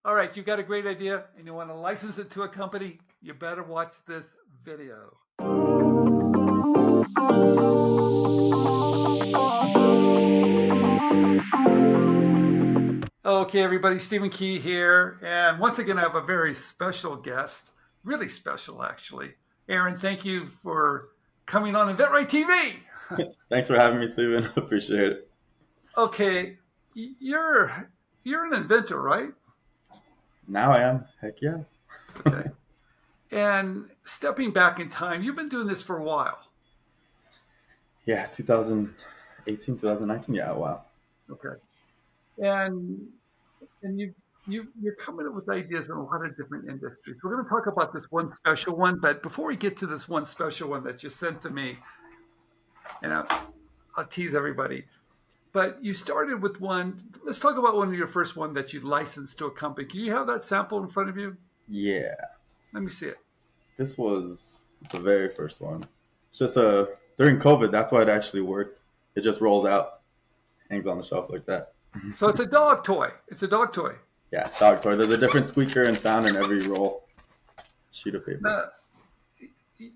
All right, you've got a great idea and you want to license it to a company, you better watch this video. Okay, everybody, Stephen Key here. And once again, I have a very special guest, really special, actually. Aaron, thank you for coming on inventRight TV. Thanks for having me, Steven. Appreciate it. Okay, you're an inventor, right? Now I am. Heck yeah. Okay. And stepping back in time, you've been doing this for a while. Yeah, 2018, 2019. Yeah, wow. Okay. And you're coming up with ideas in a lot of different industries. We're going to talk about this one special one, but before we get to this one special one that you sent to me, and I'll tease everybody, but you started with one. Let's talk about one of your first one that you licensed to a company. Can you have that sample in front of you? Yeah. Let me see it. This was the very first one. It's just during COVID, that's why it actually worked. It just rolls out, hangs on the shelf like that. So it's a dog toy. It's a dog toy. Yeah, dog toy. There's a different squeaker and sound in every roll. Sheet of paper. Now,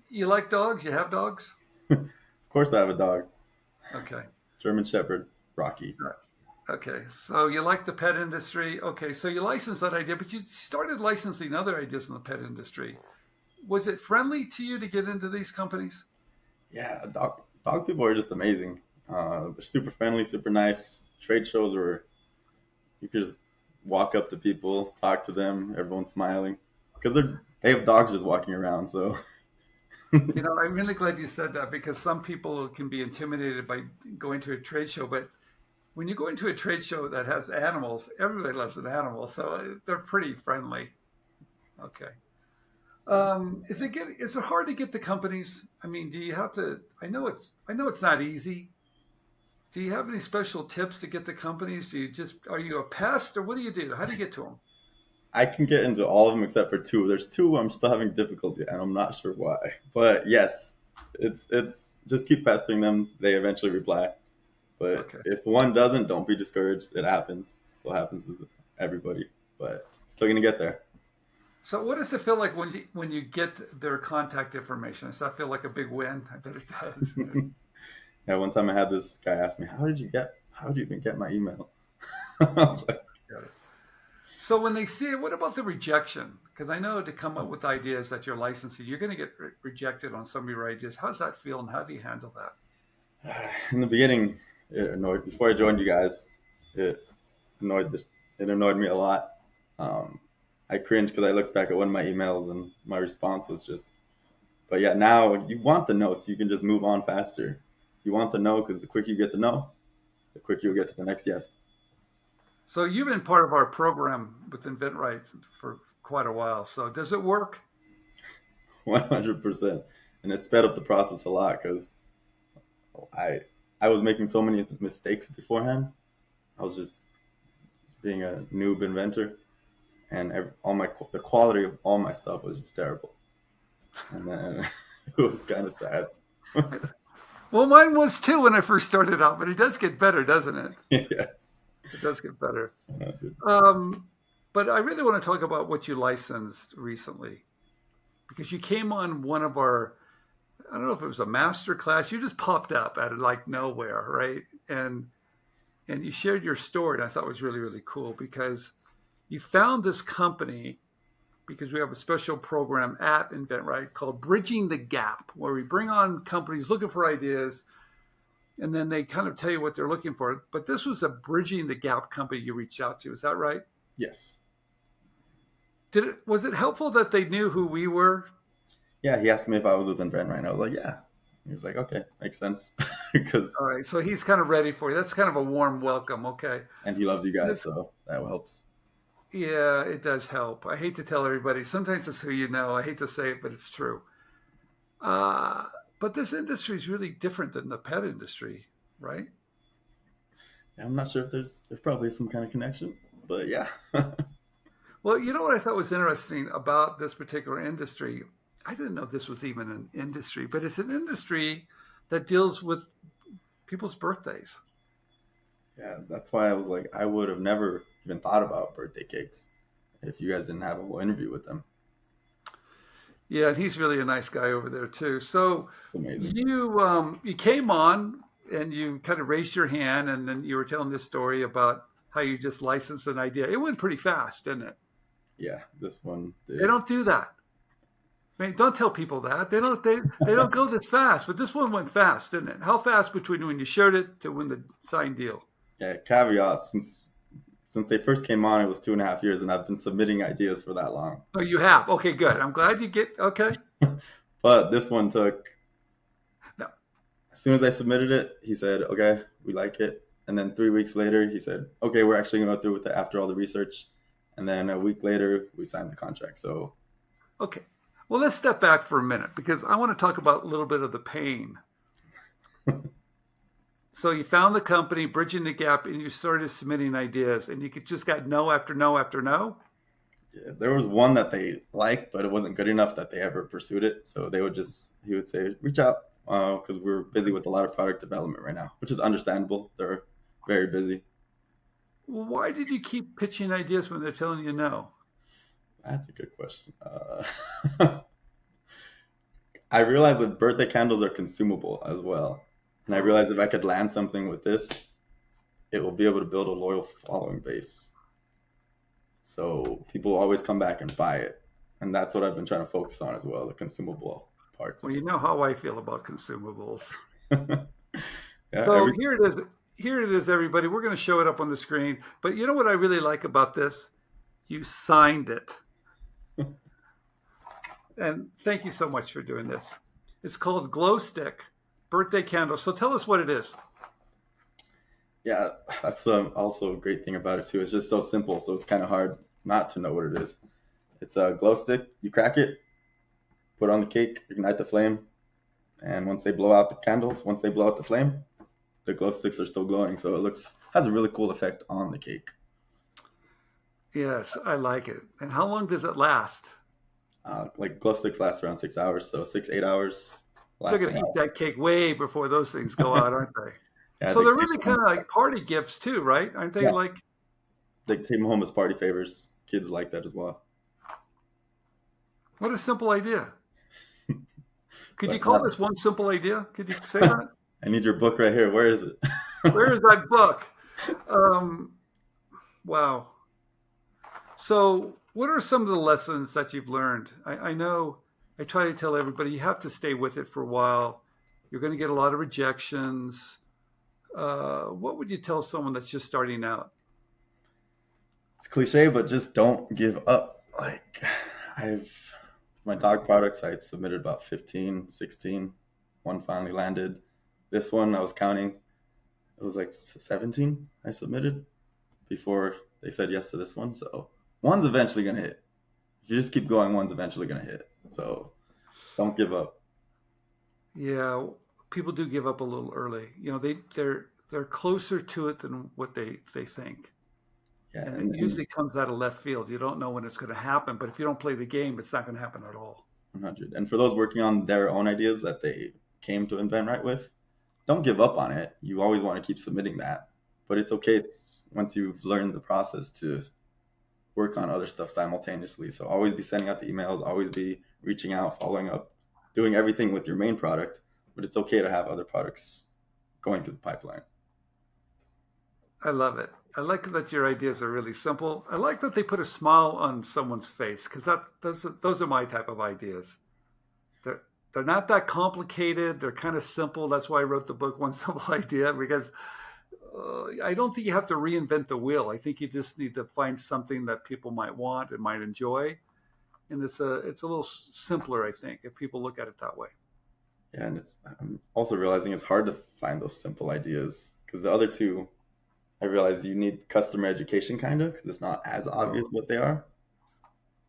you like dogs? You have dogs? Of course I have a dog. Okay. German Shepherd, Rocky. Okay, so you like the pet industry. Okay, so you licensed that idea, but you started licensing other ideas in the pet industry. Was it friendly to you to get into these companies? Yeah, dog people are just amazing. They're super friendly, super nice. Trade shows where you could just walk up to people, talk to them, everyone's smiling because they have dogs just walking around. So You know, I'm really glad you said that because some people can be intimidated by going to a trade show, but when you go into a trade show that has animals, everybody loves an animal, so they're pretty friendly. Okay. Is it hard to get the companies? I mean, do you have to? I know it's not easy. Do you have any special tips to get the companies? Are you a pest or what do you do? How do you get to them? I can get into all of them except for two. There's two I'm still having difficulty, and I'm not sure why. But yes, it's just keep pestering them. They eventually reply. But Okay. if one doesn't, don't be discouraged. It happens. It still happens to everybody, but still gonna get there. So what does it feel like when you get their contact information? Does that feel like a big win? I bet it does. Yeah, one time I had this guy ask me, how did you even get my email? I was like, Got it. So when they see it, what about the rejection? Because I know to come up with ideas that you're licensing, you're going to get rejected on some of your ideas. How's that feel, and how do you handle that? in the beginning, it annoyed. Before I joined you guys, it it annoyed me a lot. Um, I cringed because I looked back at one of my emails and my response was just, but yeah, now you want the no so you can just move on faster. You want the no because the quicker you get the no, the quicker you'll get to the next yes. So you've been part of our program with InventRight for quite a while. So does it work? 100%. And it sped up the process a lot because I I was making so many mistakes beforehand. I was just being a noob inventor, and the quality of all my stuff was just terrible, and then it was kind of sad. Well, mine was too when I first started out, but it does get better, doesn't it? Yes. It does get better. Uh, Um, but I really want to talk about what you licensed recently because you came on one of our, I don't know if it was a master class. You just popped up out of like nowhere, right? And you shared your story, and I thought it was really, really cool because you found this company because we have a special program at InventRight called Bridging the Gap, where we bring on companies looking for ideas, and then they kind of tell you what they're looking for. But this was a Bridging the Gap company you reached out to. Is that right? yes. Was it helpful that they knew who we were? Yeah, he asked me if I was with InvenRight. I was like, yeah. He was like, okay, makes sense, because All right, so he's kind of ready for you. That's kind of a warm welcome. Okay. and he loves you guys, so that helps. Yeah, it does help. I hate to tell everybody. Sometimes it's who you know. I hate to say it, but it's true. Uh, but this industry is really different than the pet industry, right? Yeah, I'm not sure if there's probably some kind of connection, but yeah. Well, you know what I thought was interesting about this particular industry? I didn't know this was even an industry, but it's an industry that deals with people's birthdays. Yeah, that's why I was like, I would have never even thought about birthday cakes. if you guys didn't have a whole interview with them. Yeah, and he's really a nice guy over there too. So It's amazing. you came on and you kind of raised your hand, and then you were telling this story about how you just licensed an idea. It went pretty fast, didn't it? Yeah, this one They did. don't do that. I mean, don't tell people that. They don't go this fast, but this one went fast, didn't it? How fast between when you showed it to when the signed deal? Yeah, caveat, since they first came on, it was 2.5 years, and I've been submitting ideas for that long. Oh, you have. Okay, good. I'm glad you get. Okay. But this one took, No. as soon as I submitted it, he said, okay, we like it. And then 3 weeks later, he said, okay, we're actually going to go through with it after all the research. And then a week later, we signed the contract. So, Okay. Well, let's step back for a minute because I want to talk about a little bit of the pain. So you found the company, bridging the gap, and you started submitting ideas, and you just got no after no after no. yeah, there was one that they liked, but it wasn't good enough that they ever pursued it. So he would say, reach out because we're busy with a lot of product development right now, which is understandable. They're very busy. Why did you keep pitching ideas when they're telling you no? That's a good question. I realized that birthday candles are consumable as well. And I realized if I could land something with this, it will be able to build a loyal following base. So people will always come back and buy it. And that's what I've been trying to focus on as well, the consumable parts of Well, you know how I feel about consumables. stuff. Yeah, So here it is. Here it is, everybody. We're going to show it up on the screen. But you know what I really like about this? You signed it. And thank you so much for doing this. It's called Glow Stick Birthday Candle. So tell us what it is. yeah, that's also a great thing about it too. It's just so simple, so it's kind of hard not to know what it is. It's a glow stick. You crack it, put it on the cake, ignite the flame, and once they blow out the flame, the glow sticks are still glowing. So has a really cool effect on the cake. Yes, I like it. And how long does it last? Like glow sticks last around 6 hours, so 6, 8 hours They're last going them to eat out. that cake way before those things go out, aren't they? Yeah, So they're really kind of like party gifts too, right? Aren't they yeah, like, they take them home as party favors. Kids like that as well. what a simple idea. Could you But call this one simple idea? Could you say that? I need your book right here. Where is it? Where is that book? Um, wow. So, what are some of the lessons that you've learned? I know I try to tell everybody you have to stay with it for a while. You're going to get a lot of rejections. What would you tell someone that's just starting out? It's cliche, but just don't give up. Like I've my dog products, I had submitted about 15, 16. One finally landed. This one I was counting. It was like 17 I submitted before they said yes to this one. So one's eventually gonna hit. If you just keep going, one's eventually gonna hit. So don't give up. Yeah, people do give up a little early. You know, they're closer to it than what they think. Yeah, And and it usually comes out of left field. You don't know when it's going to happen, but if you don't play the game, it's not going to happen at all. 100. And for those working on their own ideas that they came to InventRight with, don't give up on it. You always want to keep submitting that. But it's okay once you've learned the process to work on other stuff simultaneously. So always be sending out the emails, always be reaching out, following up, doing everything with your main product. But it's okay to have other products going through the pipeline. I love it. I like that your ideas are really simple. I like that they put a smile on someone's face because those are my type of ideas. They're not that complicated. They're kind of simple. That's why I wrote the book One Simple Idea, because I don't think you have to reinvent the wheel. I think you just need to find something that people might want and might enjoy, and it's a little simpler, I think, if people look at it that way. Yeah, and I'm also realizing it's hard to find those simple ideas because the other two, I realize you need customer education kind of because it's not as obvious what they are.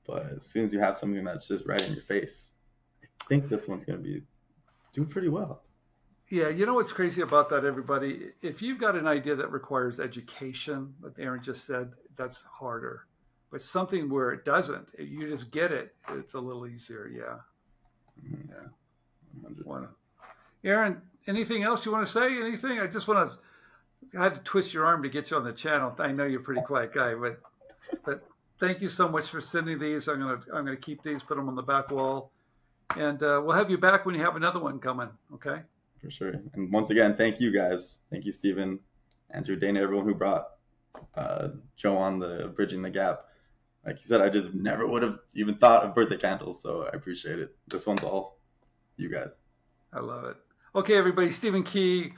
But as soon as you have something that's just right in your face, I think this one's going to do pretty well. Yeah, you know what's crazy about that, everybody? If you've got an idea that requires education, like Aaron just said, that's harder. But something where it doesn't, you just get it, it's a little easier. Yeah. Yeah. 100. Aaron, anything else you want to say? Anything? I had to twist your arm to get you on the channel. I know you're a pretty quiet guy, but thank you so much for sending these. I'm gonna keep these, put them on the back wall, and we'll have you back when you have another one coming. Okay. For sure. And once again, thank you guys. Thank you, Stephen, Andrew, Dana, everyone who brought Joe on the Bridging the Gap. Like you said, I just never would have even thought of birthday candles, so I appreciate it. This one's all you guys. I love it. Okay, everybody, Stephen Key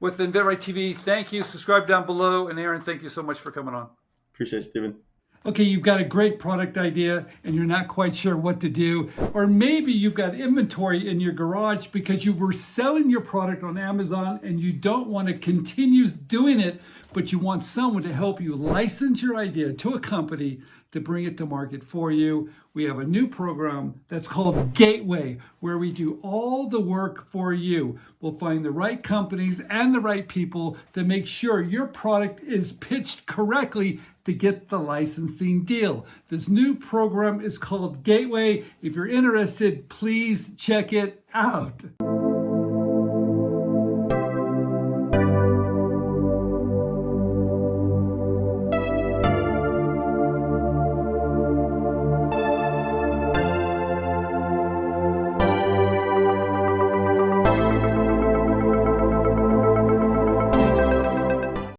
with inventRightTV. Thank you. Subscribe down below. And Aaron, thank you so much for coming on. Appreciate it, Stephen. Okay, you've got a great product idea and you're not quite sure what to do. Or maybe you've got inventory in your garage because you were selling your product on Amazon and you don't want to continue doing it, but you want someone to help you license your idea to a company to bring it to market for you. We have a new program that's called Gateway, where we do all the work for you. We'll find the right companies and the right people to make sure your product is pitched correctly to get the licensing deal. This new program is called Gateway. If you're interested, please check it out.